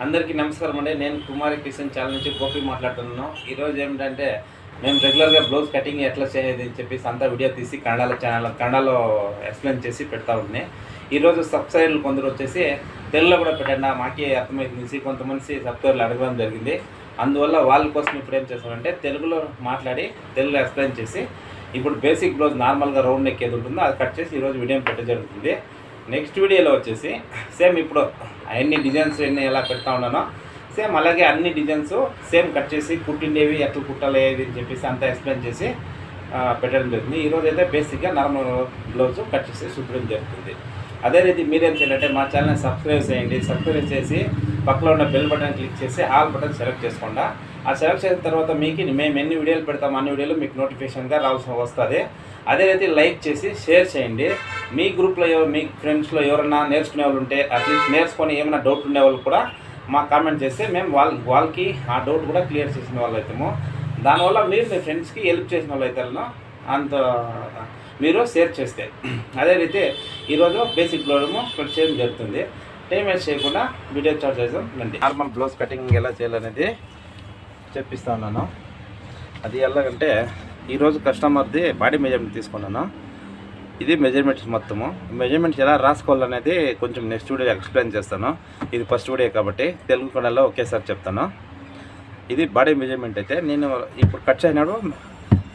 అందరికీ నమస్కారం అండి. నేను కుమారి కిషన్ ఛానల్ నుంచి గోపి మాట్లాడుతున్నాను. ఈరోజు ఏమిటంటే మేము రెగ్యులర్గా బ్లౌజ్ కటింగ్ ఎట్లా చేసేది అని చెప్పేసి అంతా వీడియో తీసి కన్నడలో ఎక్స్ప్లెయిన్ చేసి పెడతా ఉన్నాయి. ఈరోజు సబ్స్క్రైబర్లు కొందరు వచ్చేసి తెలుగులో కూడా పెట్టండి మాకే అర్థమైంది, కొంతమంది సబ్స్క్రైబర్లు అడగడం జరిగింది. అందువల్ల వాళ్ళ కోసం ఇప్పుడు ఏం చేస్తామంటే తెలుగులో మాట్లాడి తెలుగులో ఎక్స్ప్లెయిన్ చేసి ఇప్పుడు బేసిక్ బ్లౌజ్ నార్మల్గా రౌండ్ నెక్ ఏది ఉంటుందో అది కట్ చేసి ఈరోజు వీడియో పెట్టడం జరుగుతుంది. నెక్స్ట్ వీడియోలో వచ్చేసి సేమ్ ఇప్పుడు అన్ని డిజైన్స్ ఎన్ని ఎలా పెడతా ఉన్నానో సేమ్ అలాగే అన్ని డిజైన్స్ సేమ్ కట్ చేసి కుట్టిండేవి ఎట్లా కుట్టాలి ఏది అని చెప్పేసి అంతా ఎక్స్ప్లెయిన్ చేసి పెట్టడం జరుగుతుంది. ఈరోజు అయితే బేసిక్గా నార్మల్ బ్లౌజ్ కట్ చేసి చూపడం జరుగుతుంది. అదే రీతి మీరేం చేయాలంటే మా ఛానల్ని సబ్స్క్రైబ్ చేయండి. సబ్స్క్రైబ్ చేసి పక్కలో ఉన్న బెల్ బటన్ క్లిక్ చేసి ఆల్ బటన్ సెలెక్ట్ చేసుకోండి. ఆ సెలెక్ట్ చేసిన తర్వాత మీకు మేము ఎన్ని వీడియోలు పెడతాము అన్ని వీడియోలు మీకు నోటిఫికేషన్గా వస్తుంది. అదే రీతి లైక్ చేసి షేర్ చేయండి. మీ గ్రూప్లో మీ ఫ్రెండ్స్లో ఎవరైనా నేర్చుకునే వాళ్ళు ఉంటే అట్లీస్ట్ నేర్చుకొని ఏమైనా డౌట్ ఉండే వాళ్ళు కూడా మాకు కామెంట్ చేస్తే మేము వాళ్ళకి ఆ డౌట్ కూడా క్లియర్ చేసిన వాళ్ళు అవుతాము. దానివల్ల మీరు మీ ఫ్రెండ్స్కి హెల్ప్ చేసిన వాళ్ళు అయితే అంత మీరు షేర్ చేస్తే. అదే రీతి ఈరోజు బేసిక్ బ్లౌజ్ కట్ చేయడం జరుగుతుంది. టైం వేస్ట్ చేయకుండా వీడియో స్టార్ట్ చేద్దాం రండి. నార్మల్ బ్లౌజ్ కటింగ్ ఎలా చేయాలనేది చెప్పిస్తా ఉన్నాను. అది ఎలాగంటే ఈరోజు కస్టమర్ది బాడీ మెజర్మెంట్ తీసుకున్నాను. ఇది మెజర్మెంట్స్ మొత్తము. మెజర్మెంట్స్ ఎలా రాసుకోవాలనేది కొంచెం నెక్స్ట్ వీడియో ఎక్స్ప్లెయిన్ చేస్తాను. ఇది ఫస్ట్ వీడియో కాబట్టి తెలుగు కన్నడలో ఒకేసారి చెప్తాను. ఇది బాడీ మెజర్మెంట్ అయితే నేను ఇప్పుడు కట్ చేయనాడు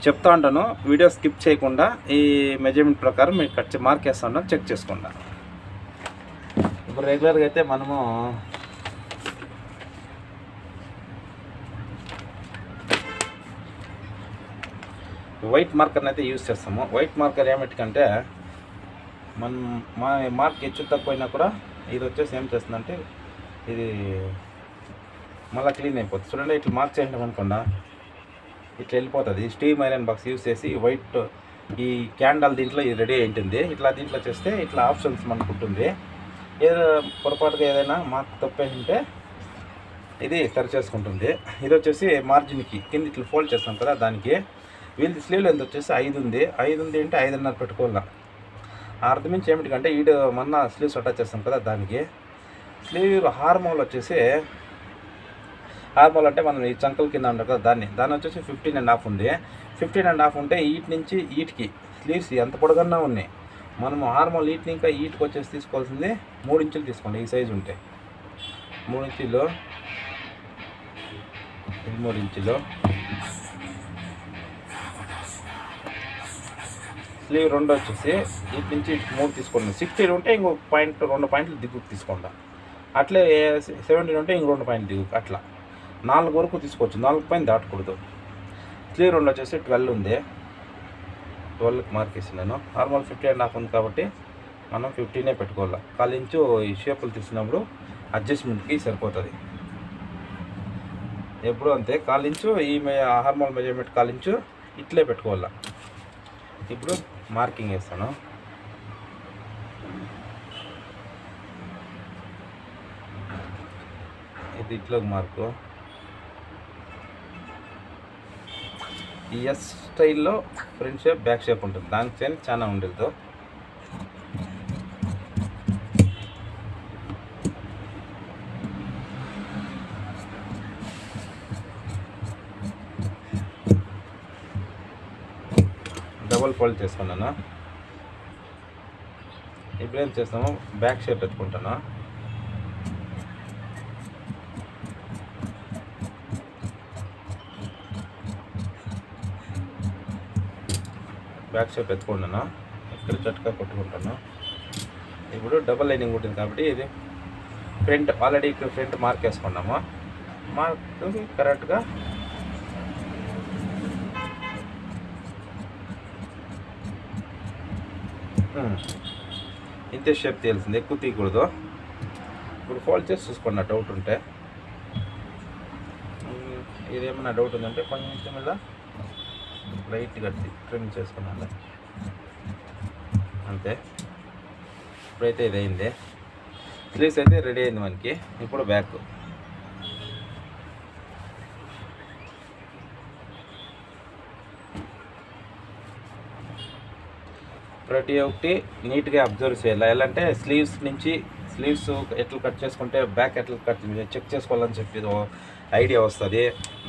చెప్తా ఉంటాను. వీడియో స్కిప్ చేయకుండా ఈ మెజర్మెంట్ ప్రకారం మీరు కట్ మార్క్ వేస్తా ఉంటాను, చెక్ చేసుకుంటా. ఇప్పుడు రెగ్యులర్గా అయితే మనము వైట్ మార్కర్ని అయితే యూజ్ చేస్తాము. వైట్ మార్కర్ ఏమిటికంటే మనం మా మార్క్ హెచ్చు తక్కువ అయినా కూడా ఇది వచ్చేసి ఏం చేస్తుందంటే ఇది మళ్ళీ క్లీన్ అయిపోతుంది. చూడండి, ఇట్లా మార్క్ చేయడం అనుకుండా ఇట్లా వెళ్ళిపోతుంది. స్టీమ్ ఐరన్ బాక్స్ యూజ్ చేసి వైట్ ఈ క్యాండల్ దీంట్లో ఇది రెడీ అయి ఉంటుంది. ఇట్లా దీంట్లో చేస్తే ఇట్లా ఆప్షన్స్ మనకు ఉంటుంది. ఏదో పొరపాటుగా ఏదైనా మార్క్ తప్పేసి ఉంటే ఇది సరి చేసుకుంటుంది. ఇది వచ్చేసి మార్జిన్కి కింద ఇట్లా ఫోల్డ్ చేస్తాం కదా, దానికి వీళ్ళది స్లీవ్ లెంత్ వచ్చేసి 5 ఉంది. 5 ఉంది అంటే 5.5 పెట్టుకోవాలా. అర్థం నుంచి ఏమిటికంటే ఈడు మొన్న స్లీవ్స్ అటాచ్ చేస్తాం కదా, దానికి స్లీవ్ హార్మోల్ వచ్చేసి హార్మోల్ అంటే మనం ఈ చంకల కింద ఉంటాం కదా, దాన్ని వచ్చేసి 15.5 ఉంది. 15.5 ఉంటే ఈట్ నుంచి ఈట్కి స్లీవ్స్ ఎంత పొడగన్నా ఉన్నాయి. మనము హార్మోల్ ఈట్ని ఇంకా ఈట్కి వచ్చేసి తీసుకోవాల్సింది 3 ఇంచులు తీసుకోండి. ఈ సైజు ఉంటే 3 ఇంచులు, ఇది 3 ఇంచులు. స్లీవ్ 2 వచ్చేసి ఇటు నుంచి 3 తీసుకోండి. 16 ఉంటే ఇంకో పాయింట్ 2 పాయింట్లు దిగుకు తీసుకోండి. అట్లే 17 ఉంటే ఇంకో 2 పాయింట్లు దిగుకు. అట్లా 4 వరకు తీసుకోవచ్చు, 4 పైన దాటకూడదు. స్లీవ్ 2 వచ్చేసి 12 ఉంది. 12కి మార్క్ వేసినాను. నార్మల్ 15.5 ఉంది కాబట్టి మనం 15 పెట్టుకోవాలి. 1/4 ఇంచు ఈ షేపులు తీసినప్పుడు అడ్జస్ట్మెంట్కి సరిపోతుంది. ఎప్పుడు అంతే 1/4 ఇంచు ఈ హార్మోల్ మెజర్మెంట్ 1/4 ఇంచు ఇట్లే పెట్టుకోవాలి. ఇప్పుడు మార్కింగ్ వేస్తాను. ఇది ఇట్లా మార్కు. ఈ ఎస్ స్టైల్లో ఫ్రంట్ షేప్ బ్యాక్ షేప్ ఉంటుంది. దానికి చైన్ చాలా ఉండదు. డబల్ ఫోల్డ్ చేసుకున్నాను. ఇప్పుడు ఏం చేస్తాము, బ్యాక్ షేప్ ఎత్తుకుంటాను. బ్యాక్ షేప్ ఎత్తుకుంటాను, ఇక్కడ చట్కా కొట్టుకుంటాను. ఇప్పుడు డబల్ లైనింగ్ ఉంటుంది కాబట్టి ఇది ఫ్రంట్ ఆల్రెడీ ఇక్కడ ఫ్రంట్ మార్క్ వేసుకున్నాము. మార్క్ కరెక్ట్గా ఇంతే షేప్ తెలిసింది, ఎక్కువ తీయకూడదు. ఇప్పుడు ఫోల్డ్ చేసి చూసుకోండి డౌట్ ఉంటే. ఇదేమన్నా డౌట్ ఉందంటే కొంచెం ఇలా లైట్గా ట్రిమ్ చేసుకున్నాను అంతే. ఇప్పుడైతే ఇది అయింది. స్లీవ్స్ అయితే రెడీ అయింది మనకి. ఇప్పుడు బ్యాక్ ప్రతి ఒక్కటి నీట్గా అబ్జర్వ్ చేయాలి. ఎలా అంటే స్లీవ్స్ నుంచి స్లీవ్స్ ఎట్లా కట్ చేసుకుంటే బ్యాక్ ఎట్లా కట్ చెక్ చేసుకోవాలని చెప్పి ఐడియా వస్తుంది.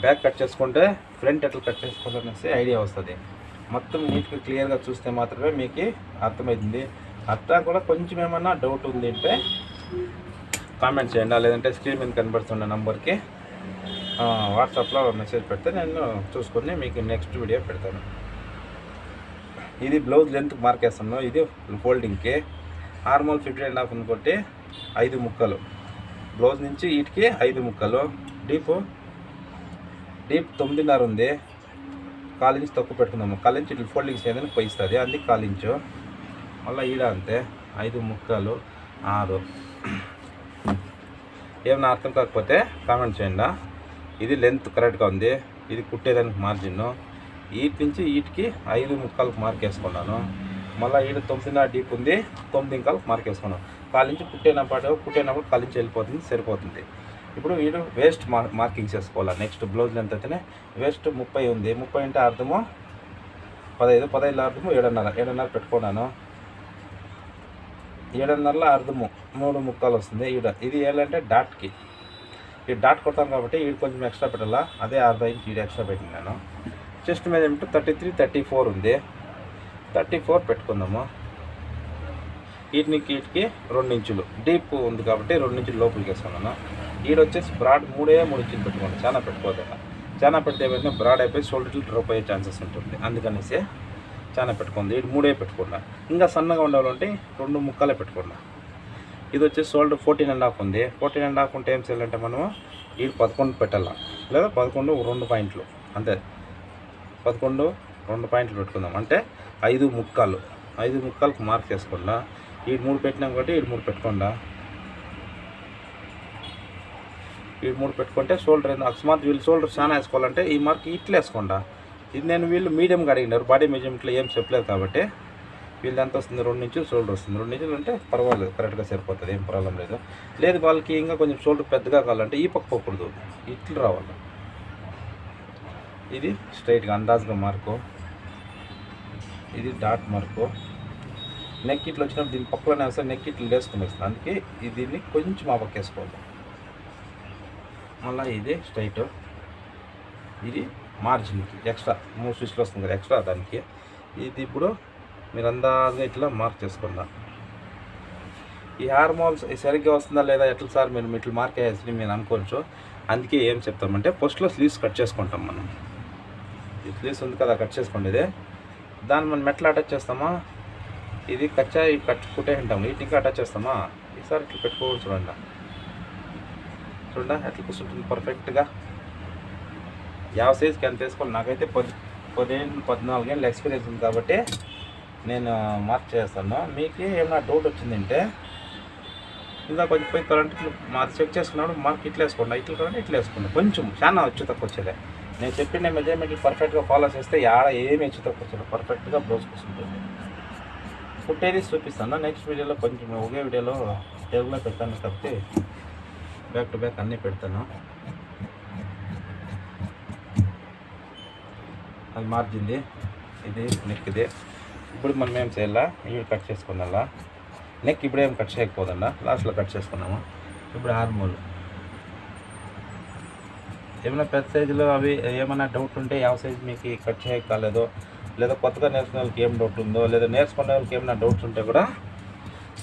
బ్యాక్ కట్ చేసుకుంటే ఫ్రంట్ ఎట్లా కట్ చేసుకోవాలనేసి ఐడియా వస్తుంది. మొత్తం నీట్గా క్లియర్గా చూస్తే మాత్రమే మీకు అర్థమవుతుంది. అట్లా కూడా కొంచెం ఏమన్నా డౌట్ ఉంది అంటే కామెంట్ చేయండి, లేదంటే స్క్రీన్ మీద కనబడుతున్న నెంబర్కి వాట్సాప్లో మెసేజ్ పెడితే నేను చూసుకొని మీకు నెక్స్ట్ వీడియో పెడతాను. ఇది బ్లౌజ్ లెంత్ మార్క్ వేస్తాను. ఇది ఫోల్డింగ్కి ఆర్మోల్ 50.5 అనుకుంటే 5 ముక్కలు, బ్లౌజ్ నుంచి వీటికి 5 ముక్కలు, డీప్ 9.5 ఉంది. 1/4 ఇంచ్ తక్కువ పెట్టుకుందాము. 1/4 ఇంచ్ ఇట్లా ఫోల్డింగ్స్ ఏదైనా పోయిస్తుంది, అందుకే 1/4 ఇంచు. మళ్ళీ ఈడ అంతే 5 ముక్కలు 6. ఏమైనా అర్థం కాకపోతే కామెంట్ చేయండి. ఇది లెంత్ కరెక్ట్గా ఉంది. ఇది కుట్టేదానికి మార్జిన్ వీటి నుంచి వీటికి 5 ముక్కలకు మార్క్ వేసుకున్నాను. మళ్ళీ ఈడ 9.5 డీప్ ఉంది, 9 ఇంకాలకు మార్క్ వేసుకున్నాను. 1/4 ఇంచు కుట్టేటప్పుడు 1/4 ఇంచు వెళ్ళిపోతుంది, సరిపోతుంది. ఇప్పుడు వీడు వేస్ట్ మార్కింగ్స్ వేసుకోవాలి. నెక్స్ట్ బ్లౌజ్ లెంత్ అయితేనే వేస్ట్ 30 ఉంది. 30 అంటే అర్థము 15, 15 అర్థము 7.5 పెట్టుకున్నాను. 7.5లో అర్థము 3 ముక్కలు వస్తుంది. ఇది ఏంటంటే డాట్కి, ఈ డాట్ కొడతాను కాబట్టి వీడు కొంచెం ఎక్స్ట్రా పెట్టాలా, అదే 1/2 ఇంచ్ వీడు ఎక్స్ట్రా పెట్టినాను. చెస్ట్ మీద ఏమిటో 33, 34 ఉంది. 34 పెట్టుకుందాము. వీటికి 2 ఇంచులు డీప్ ఉంది కాబట్టి 2 ఇంచులు లోపలికి వేసుకున్నాను. వచ్చేసి బ్రాడ్ 3 ఇంచులు పెట్టుకోండి, చాలా పెట్టుకోవద్దు. చాలా పెడితే ఏమైనా బ్రాడ్ అయిపోయి షోల్డర్ డ్రాప్ అయ్యే ఛాన్సెస్ ఉంటుంది, అందుకనేసి చాలా పెట్టుకుంది. 3 పెట్టుకున్నా. ఇంకా సన్నగా ఉండాలంటే 2 ముక్కలే పెట్టుకున్నా. ఇది వచ్చేసి షోల్డర్ 14.5 ఉంది. 14.5 ఉంటే ఏం చేయాలంటే మనము 11 పెట్టాల, లేదా 11 2 పాయింట్లు అంతే. 11 2 పాయింట్లు పెట్టుకుందాం అంటే 5 ముక్కలు. 5 ముక్కలకు మార్క్ చేసుకోండా. 3 పెట్టినాం కాబట్టి 3 పెట్టుకోండా. 3 పెట్టుకుంటే షోల్డర్ అకస్మాత్ వీళ్ళు షోల్డర్ చాలా వేసుకోవాలంటే ఈ మార్క్ ఇట్లా వేసుకోండా. ఇది నేను వీళ్ళు మీడియంగా అడిగినారు, బాడీ మెజర్మెంట్లో ఏం చెప్పలేదు కాబట్టి వీళ్ళు ఎంత వస్తుంది 2 ఇంచులు షోల్డర్ వస్తుంది. 2 ఇంచులు అంటే పర్వాలేదు, కరెక్ట్గా సరిపోతుంది, ఏం ప్రాబ్లం లేదు. లేదు వాళ్ళకి ఇంకా కొంచెం షోల్డర్ పెద్దగా కావాలంటే ఈ పక్క పోకూడదు, ఇట్లు రావాలి. ఇది స్ట్రైట్గా అందాజుగా మార్కు, ఇది డాట్ మార్కు. నెక్ ఇట్లు వచ్చినప్పుడు దీని పక్కలోనే వస్తే నెక్ ఇట్లు వేసుకుని వస్తుంది, అందుకే దీన్ని కొంచెం ఆ పక్క వేసుకోవాలి. మళ్ళీ ఇది స్ట్రైట్, ఇది మార్జిన్కి ఎక్స్ట్రా 3 స్విచ్లు వస్తుంది కదా ఎక్స్ట్రా దానికి. ఇది ఇప్పుడు మీరు అందాజుగా ఇట్లా మార్క్ చేసుకుందా. ఈ హార్మోన్స్ సరిగ్గా వస్తుందా లేదా ఎట్లా సార్ మీరు ఇట్లా మార్క్ వేసి మీరు అనుకోవచ్చు. అందుకే ఏం చెప్తామంటే ఫస్ట్లో స్లీవ్స్ కట్ చేసుకుంటాం మనం. ఈ స్లీవ్స్ ఉంది కదా కట్ చేసుకుండేది, దాన్ని మనం మెట్లా అటాచ్ చేస్తామా, ఇది కచ్చా ఇవి కట్టుకుంటే ఉంటాము, వీటికి ఇంకా అటాచ్ చేస్తామా. ఈసారి ఇట్లా పెట్టుకోవచ్చు. చూడండి ఎట్లా కూర్చుంటుంది పర్ఫెక్ట్గా. 50 సైజ్కి ఎంత వేసుకోవాలి. నాకైతే 14 ఏళ్ళ ఎక్స్పీరియన్స్ ఉంది కాబట్టి నేను మార్క్ చేస్తాను. మీకు ఏమైనా డౌట్ వచ్చిందంటే ఇంకా కొంచెం పోయి కరెంట్ మాది చెక్ చేసుకున్నప్పుడు మార్క్ ఇట్లా వేసుకోండి, ఇట్లా కరెంట్ ఇట్లా వేసుకోండి. కొంచెం చాలా హెచ్చు తక్కువ వచ్చేదే. నేను చెప్పిన మెజర్మెంట్లు పర్ఫెక్ట్గా ఫాలో చేస్తే ఏమి హెచ్చు తక్కువ వచ్చేది, పర్ఫెక్ట్గా బ్లౌజ్ కూర్చుంటుంది. కుట్టేది చూపిస్తాను నెక్స్ట్ వీడియోలో. కొంచెం ఒకే వీడియోలో తెలుగులో పెడతాను తప్పితే బ్యాక్ టు బ్యాక్ అన్నీ పెడతాను. అది మార్జింది, ఇది నెక్. ఇది ఇప్పుడు మనం ఏం చేయాలా, ఇవి కట్ చేసుకున్నా. నెక్ ఇప్పుడేం కట్ చేయకపోదండా, లాస్ట్లో కట్ చేసుకున్నాము. ఇప్పుడు హార్మోల్ ఏమైనా పెద్ద సైజులో అవి ఏమైనా డౌట్ ఉంటే 50 సైజు మీకు కట్ చేయకాలేదో, లేదా కొత్తగా నేర్చుకునే వాళ్ళకి ఏం డౌట్ ఉందో, లేదా నేర్చుకునే వాళ్ళకి ఏమైనా డౌట్స్ ఉంటే కూడా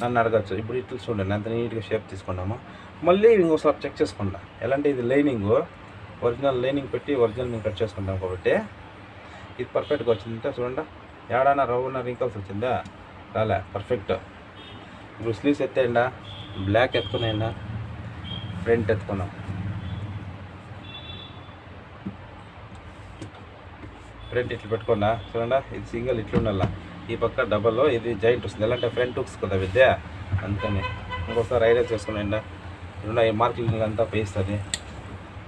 నన్ను అడగచ్చు. ఇప్పుడు ఇట్లా చూడండి ఎంత నీట్గా షేప్ తీసుకున్నాము. మళ్ళీ ఇంకోసారి చెక్ చేసుకుంటా. ఎలాంటి ఇది లైనింగ్ ఒరిజినల్ లైనింగ్ పెట్టి ఒరిజినల్ మేము కట్ చేసుకుంటాం కాబట్టి ఇది పర్ఫెక్ట్గా వచ్చిందంటే చూడండి. ఏడైనా రవ్వున రింకల్స్ వచ్చిందా, రాలే, పర్ఫెక్ట్. ఇప్పుడు స్లీవ్స్ ఎత్తేయండా, బ్లాక్ ఎత్తుకునేయండా, ఫ్రంట్ ఎత్తుకున్నాం. ఫ్రంట్ ఇట్లా పెట్టుకున్నా చూడండి. ఇది సింగిల్ ఇట్లా ఉండాల, ఈ పక్క డబల్, ఇది జాయింట్ వస్తుంది. ఎలాంటి ఫ్రంట్ హుక్స్ కదా విద్య, అందుకని ఇంకోసారి ఐరన్ చేసుకునేయండా. ఈ మార్కింగ్ అంతా పేస్తుంది.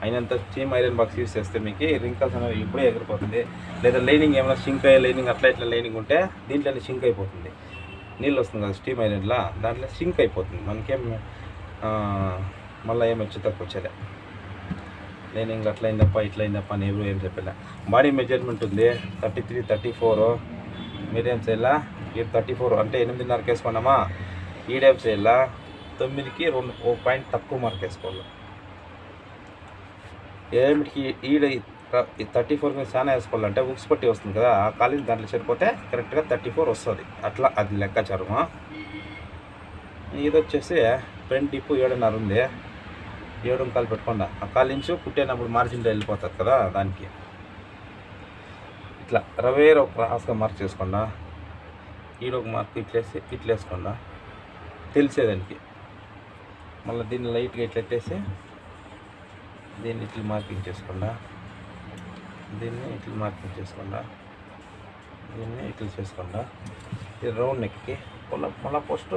అయినంత చీమ్ ఐరన్ బాక్స్ యూస్ చేస్తే మీకు రింకల్స్ అనేవి ఇప్పుడే ఎగిరిపోతుంది. లేదా లైనింగ్ ఏమైనా షింక్ అయ్యే లైనింగ్ అట్లా ఇట్లా లైనింగ్ ఉంటే దీంట్లోనే షింక్ అయిపోతుంది. నీళ్ళు వస్తుంది కదా స్టీమ్ ఐరన్లా, దాంట్లో షింక్ అయిపోతుంది. మనకేం మళ్ళీ ఏం వచ్చి తక్కువ వచ్చేదే. లైనింగ్ అట్లా అయిందప్ప ఇట్లా అయిందప్ప అని ఎవరు ఏం చెప్పలే. బాడీ మెజర్మెంట్ ఉంది 33, 34. మీరేం చేయాలా, 34 అంటే 8.5 వేసుకున్నామా. ఈడేం చేయాలా, 9కి 1 పాయింట్ తక్కువ మార్క్ వేసుకోవాలి. ఏమిటికి ఈడ 34 మీద చాలా వేసుకోవాలంటే ఉక్స్ పట్టి వస్తుంది కదా, ఆ కాలిని దాంట్లో సరిపోతే కరెక్ట్గా 34 వస్తుంది. అట్లా అది లెక్కాచారము. ఇది వచ్చేసి ఫ్రంట్ డిప్పు 7.5 ఉంది. 7.25 పెట్టుకోండి. ఆ కాలు ఇంచు కుట్టేటప్పుడు మార్జిన్లో వెళ్ళిపోతుంది కదా, దానికి ఇట్లా రవేర ఒక క్రాస్గా మార్క్ చేసుకోండి. ఈడొక మార్క్ ఇట్లా వేసుకోండి తెలిసేదానికి. మళ్ళీ దీన్ని లైట్గా ఇట్లా ఎట్టేసి దీన్ని ఇట్లా మార్కింగ్ చేసుకోండి. దీన్ని ఇట్లా మార్కింగ్ చేసుకోండి. దీన్ని ఇట్లా చేసుకోండి. ఇది రౌండ్ నెక్కి మళ్ళీ ఫస్ట్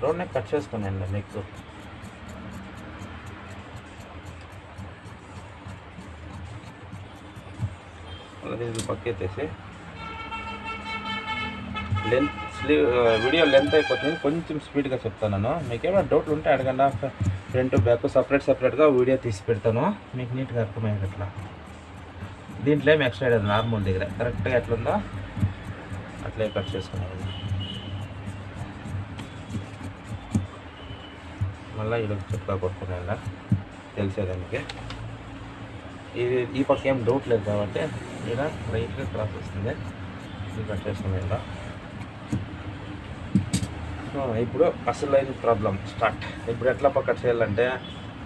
రౌండ్ నెక్ కట్ చేసుకున్నాండి. నెక్ మళ్ళీ దీనికి పక్కెత్తేసి లెంత్ వీడియో లెంత్ అయిపోతుంది, కొంచెం స్పీడ్గా చెప్తాను. మీకు ఏమైనా డౌట్లు ఉంటే అడగండి. ఫ్రంట్ బ్యాక్ సపరేట్గా వీడియో తీసి పెడతాను, మీకు నీట్గా అర్థమయ్యేటట్లా. దీంట్లో ఏమి ఎక్స్ట్రా లేదు, నార్మల్ దగ్గర కరెక్ట్గా ఎట్లుందో అట్లే కట్ చేసుకున్నాను. మళ్ళీ ఈరోజు చెప్తా కొట్టుకున్నా తెలిసేదానికి. ఈ పక్క ఏం డౌట్ లేదు కాబట్టి ఇలా రైట్గా క్రాస్ వస్తుంది. ఇది కట్ చేసుకున్నా. ఇప్పుడు అసలు అయిన ప్రాబ్లం స్టార్ట్. ఇప్పుడు ఎట్లా కట్ చేయాలంటే,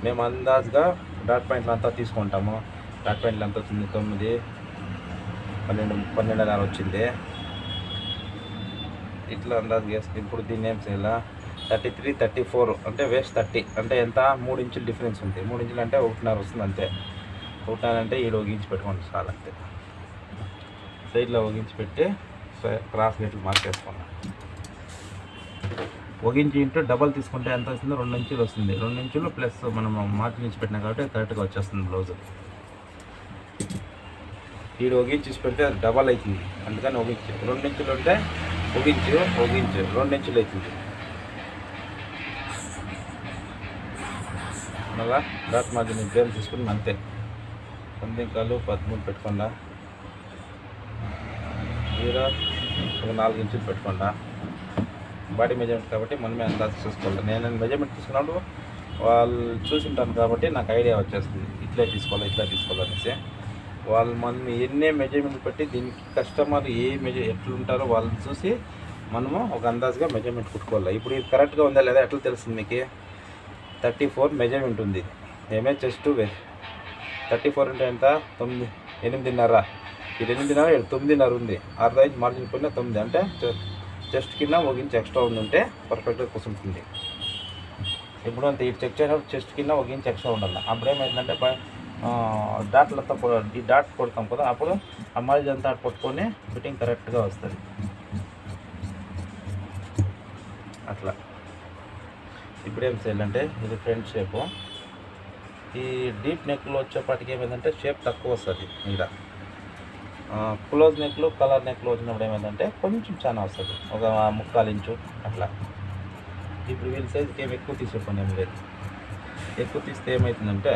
మేము అందాజుగా డాట్ పాయింట్లు అంతా తీసుకుంటాము. డాట్ పాయింట్లు అంతా వచ్చింది 9, 12.5 వచ్చింది. ఇట్లా అందాజుగా వేసుకుని ఇప్పుడు దీన్ని ఏం చేయాలా, 33, 34 అంటే వేస్ట్ 30 అంటే ఎంత, 3 ఇంచులు డిఫరెన్స్ ఉంది. 3 ఇంచులు అంటే 1.5 వస్తుంది అంతే. 1.5 అంటే ఈడ ఒగించి పెట్టుకోండి చాలు అంతే. సైడ్లో ఒగించి పెట్టి క్రాస్ గేట్లు మార్క్ చేసుకున్నాం. ఒగించి ఇంటూ డబల్ తీసుకుంటే ఎంత వస్తుందో 2 ఇంచులు వస్తుంది. 2 ఇంచులు ప్లస్ మనం మార్కింగ్ ఇచ్చి పెట్టినా కాబట్టి కరెక్ట్గా వచ్చేస్తుంది బ్లౌజ్. ఈడు ఒగించి పెడితే అది డబల్ అవుతుంది, అందుకని ఒగించి 2 ఇంచులు ఉంటే ఒగించు 2 ఇంచులు అవుతుంది. మళ్ళా డాట్ మార్జిన్ ఇద్దరు తీసుకుని అంతే. 9 13 పెట్టుకోండా. ఈడ ఒక 4 ఇంచులు పెట్టుకోండా. బాడీ మెజర్మెంట్ కాబట్టి మనమే అందాజు చూసుకోవాలి. నేను మెజర్మెంట్ తీసుకున్నప్పుడు వాళ్ళు చూసింటాను కాబట్టి నాకు ఐడియా వచ్చేస్తుంది, ఇట్లా తీసుకోవాలనేసి. మనం ఎన్నే మెజర్మెంట్ పెట్టి దీనికి కస్టమర్ ఎట్లుంటారో వాళ్ళని చూసి మనము ఒక అందాజుగా మెజర్మెంట్ కుట్టుకోవాలి. ఇప్పుడు ఇది కరెక్ట్గా ఉందా లేదా ఎట్లా తెలుస్తుంది మీకు? 34 మెజర్మెంట్ ఉంది. ఏమే చెస్ట్ 34 అంటే ఎంత, 8.5. ఇది 8.5, 9.5 ఉంది. 6 మార్జిన్ పోయినా 9 అంటే చెస్ట్ కింద 1 ఇంచ్ ఎక్స్ట్రా ఉంటే పర్ఫెక్ట్గా కూర్చుంటుంది. ఇప్పుడు అంతే ఇటు చెక్ చేసినప్పుడు చెస్ట్ కింద 1 ఇంచ్ ఎక్స్ట్రా ఉండాలి. అప్పుడు ఏమైందంటే డాట్లంతా ఈ డాట్ కొడతాం కదా, అప్పుడు ఆ మార్జిన్ అంతా కొట్టుకొని ఫిట్టింగ్ కరెక్ట్గా వస్తుంది. అట్లా ఇప్పుడు ఏం చేయాలంటే, ఇది ఫ్రంట్ షేపు. ఈ డీప్ నెక్లో వచ్చేపాటికి ఏమైందంటే షేప్ తక్కువ వస్తుంది. ఇక్కడ క్లోజ్ నెక్లు కలర్ నెక్లు వచ్చినప్పుడు ఏమైందంటే కొంచెం చాలా వస్తుంది, ఒక 3/4 ఇంచు అట్లా. ఇప్పుడు వీళ్ళ సైజుకి ఏమి ఎక్కువ తీసే పని ఏం లేదు. ఎక్కువ తీస్తే ఏమవుతుందంటే,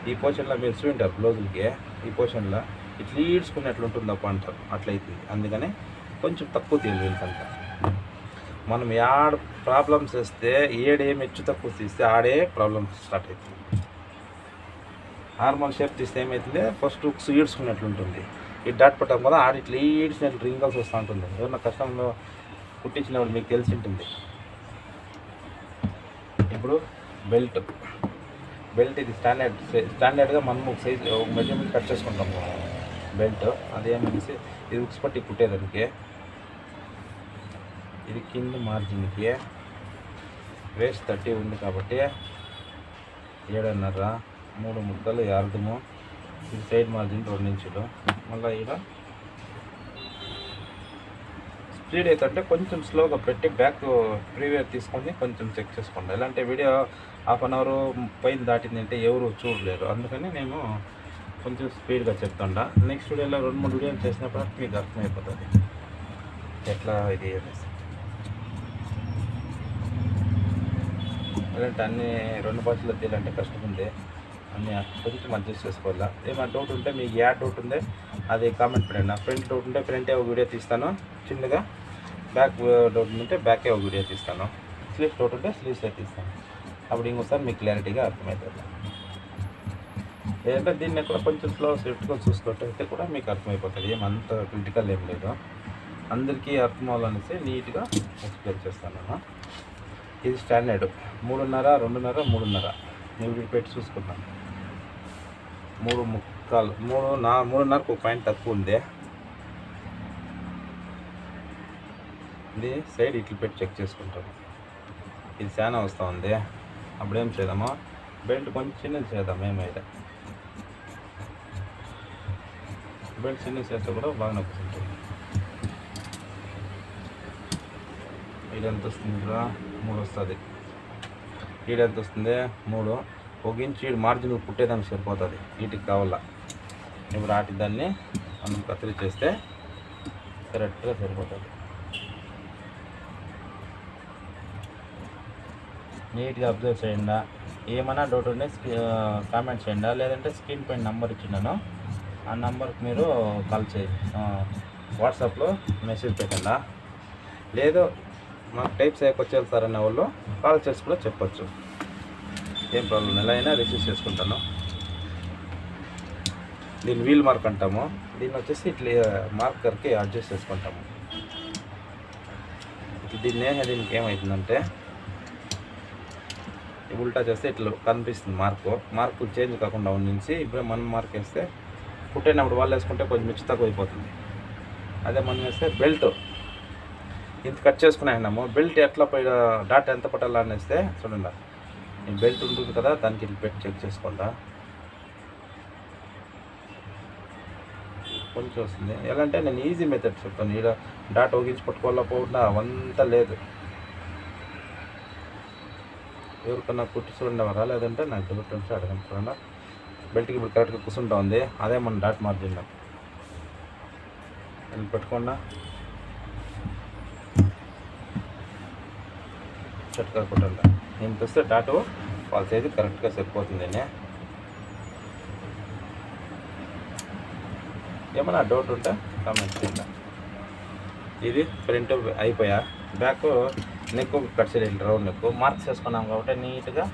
ఈ పోర్షన్లో మీరు చూంటారు బ్లౌజులకి, ఈ పోర్షన్లో ఇట్లా ఈడ్చుకున్నట్లు ఉంటుందప్ప అంటారు, అట్లా అవుతుంది. అందుకని కొంచెం తక్కువ తీయాలి వీళ్ళకంతా. మనం యాడ ప్రాబ్లమ్స్ వస్తే ఏం హెచ్చు తక్కువ తీస్తే ఆడే ప్రాబ్లమ్స్ స్టార్ట్ అవుతుంది. నార్మల్ షేప్ తీస్తే ఏమవుతుంది, ఫస్ట్ హుక్స్ ఈడ్చుకున్నట్లు ఉంటుంది. ఈ డాట్ పెట్టాం కదా, ఆడ ఇట్లా ఈడ్చినట్లు రింగల్స్ వస్తూ ఉంటుంది. ఎవరైనా కష్టంలో కుట్టించినప్పుడు మీకు తెలిసి ఉంటుంది. ఇప్పుడు బెల్ట్ ఇది స్టాండర్డ్గా మనం ఒక సైజ్ ఒక మెజర్మెంట్ కట్ చేసుకుంటాము బెల్ట్. అదేమనేసి ఇది హుక్స్ పట్టి కుట్టేదానికి. ఇది కింద మార్జిన్కి వేస్ట్ 30 ఉంది కాబట్టి 7.5, 3 ముక్కలు అర్థము. ఇది సైడ్ మార్జిన్ 2 ఇంచులు. మళ్ళీ ఇక్కడ స్పీడ్ అవుతుంటే కొంచెం స్లోగా పెట్టి బ్యాక్ ప్రీవియర్ తీసుకొని కొంచెం చెక్ చేసుకోండి. ఇలాంటి వీడియో 1/2 అవర్ పైన దాటిందంటే ఎవరు చూడలేరు, అందుకని నేను కొంచెం స్పీడ్గా చెప్తుండా. నెక్స్ట్ వీడియోలో 2-3 వీడియోలు చేసినప్పుడు మీకు అర్థమైపోతుంది ఎట్లా ఇది అనేసి. అలాంటి అన్నీ 2 భాషల్లో తీయాలంటే కష్టం ఉంది. అన్నీ కొంచెం అడ్జస్ట్ చేసుకోవాలా. ఏమైనా డౌట్ ఉంటే మీకు ఏ డౌట్ ఉందే అది కామెంట్ పెట్టండి. నా ఫ్రంట్ డౌట్ ఉంటే ఫ్రంటే ఒక వీడియో తీస్తాను చిన్నగా, బ్యాక్ డౌట్ ఉంటే బ్యాకే ఒక వీడియో తీస్తాను. స్లీవ్స్ డౌట్ ఉంటే స్లీవ్స్ తీస్తాను. అప్పుడు ఇంకోసారి మీకు క్లారిటీగా అర్థమవుతుంది. లేదంటే దీన్ని కూడా కొంచెం స్లో స్విఫ్ట్గా చూసుకుంటే కూడా మీకు అర్థమైపోతుంది. ఏమంత క్రిటికల్ ఏం లేదు, అందరికీ అర్థం అవ్వాలనేసి నీట్గా ఎక్స్ప్లెయిన్ చేస్తాను. ఇది స్టాండర్డ్ 3.5, 2.5, 3.5 నేను పెట్టి చూసుకున్నాను. 3.75, 3.5కు ఒక పాయింట్ తక్కువ ఉంది. ఇది సైడ్ ఇట్లు పెట్టి చెక్ చేసుకుంటాను. ఇది చాలా వస్తూ ఉంది. అప్పుడేం చేద్దామో బెల్ట్ కొంచెం చిన్నది చేద్దాం. ఏమైతే బెల్ట్ చిన్నది చేస్తే కూడా బాగా నొప్పుకుంటుంది. ఇది ఎంత వస్తుంది? 3 వస్తుంది. ఈడు ఎంత వస్తుంది? 3. ఒక ఇంచు ఈడు మార్జిన్ పుట్టేదానికి సరిపోతుంది. వీటికి కావాలా ఇప్పుడు వాటి దాన్ని మనం కత్తిరి చేస్తే కరెక్ట్గా సరిపోతుంది. నీట్గా అబ్జర్వ్ చేయండి. ఏమైనా డౌట్ ఉంటే కామెంట్ చేయండి, లేదంటే స్క్రీన్ పైన నెంబర్ ఇచ్చినాను, ఆ నెంబర్కి మీరు కాల్ చేయండి, వాట్సాప్లో మెసేజ్ పెట్టండి. లేదు మాకు టైప్ చేయకొచ్చేది సార్ అనే వాళ్ళు కాల్ చేసి కూడా చెప్పచ్చు. ఏం ప్రాబ్లం, ఎలా అయినా రిసీవ్ చేసుకుంటాను. దీన్ని వీల్ మార్క్ అంటాము. దీన్ని వచ్చేసి ఇట్లా మార్కర్కి అడ్జస్ట్ చేసుకుంటాము. దీనికి ఏమవుతుందంటే ఉల్టా చేస్తే ఇట్లా కనిపిస్తుంది. మార్కులు చేంజ్ కాకుండా ఉండించి ఇప్పుడు మనం మార్క్ వేస్తే పుట్టేటప్పుడు వాళ్ళు వేసుకుంటే కొంచెం మిక్స్ తక్కువ అయిపోతుంది. అదే మనం వేస్తే బెల్ట్ ఇంత కట్ చేసుకున్నాము. బెల్ట్ ఎట్లా డాట్ ఎంత పట్టాలా అనేస్తే చూడండి, ఈ బెల్ట్ ఉంటుంది కదా, దానికి ఇట్లా పెట్టి చెక్ చేసుకోండి. కొంచెం వస్తుంది. ఎలా అంటే నేను ఈజీ మెథడ్ చెప్తాను. ఇక్కడ డాట్ ఒగించి పట్టుకోవాలా పోకుండా అవంతా లేదు. ఎవరికన్నా కుట్టి చూడండి, లేదంటే నాకు డౌట్ ఉంటే అడగండి. చూడండి, బెల్ట్కి ఇప్పుడు కరెక్ట్గా కూర్చుంటా ఉంది. అదే మన డాట్ మార్జిన్ నేను పెట్టుకోండా షర్ట్ కట్టుకుంటా. నేను చూస్తే డాటు వాళ్ళ సైజు కరెక్ట్గా సరిపోతుంది. ఏమన్నా డౌట్ ఉంటే కామెంట్ చేయండి. ఇది ఫ్రంట్ అయిపోయా, బ్యాక్ నెక్ కట్ చేయాలి. రౌండ్ నెక్ మార్క్స్ వేసుకున్నాం కాబట్టి నీట్గా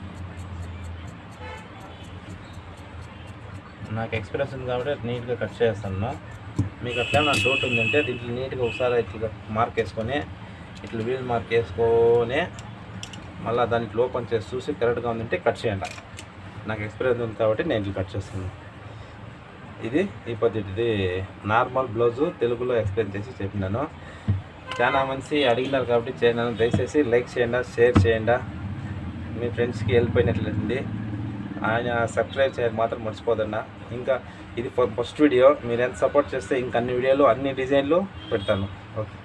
నాకు ఎక్స్పీరియన్స్ ఉంది కాబట్టి నీట్గా కట్ చేస్తాను. మీకు అట్లా నా డౌట్ ఉందంటే దీంట్లో నీట్గా ఒకసారి ఇట్లా మార్క్ వేసుకొని ఇట్లా వీల్ మార్క్ వేసుకొని మళ్ళీ దానికి ఓపెన్ చేసి చూసి కరెక్ట్గా ఉందంటే కట్ చేయండి. నాకు ఎక్స్పీరియన్స్ ఉంది కాబట్టి నేను ఇట్లా కట్ చేస్తాను. ఇది ఈ పద్ధతి నార్మల్ బ్లౌజు తెలుగులో ఎక్స్ప్లెయిన్ చేసి చెప్పినాను. చాలా మంది అడిగినారు కాబట్టి చేయను. దయచేసి లైక్ చేయండి, షేర్ చేయండి, మీ ఫ్రెండ్స్కి హెల్ప్ అయినట్లండి. ఆయన సబ్స్క్రైబ్ చేయడం మాత్రం మర్చిపోదన్నా. ఇంకా ఇది ఫస్ట్ వీడియో, మీరు ఎంత సపోర్ట్ చేస్తే ఇంకా అన్ని వీడియోలు అన్ని డిజైన్లు పెడతాను. ఓకే.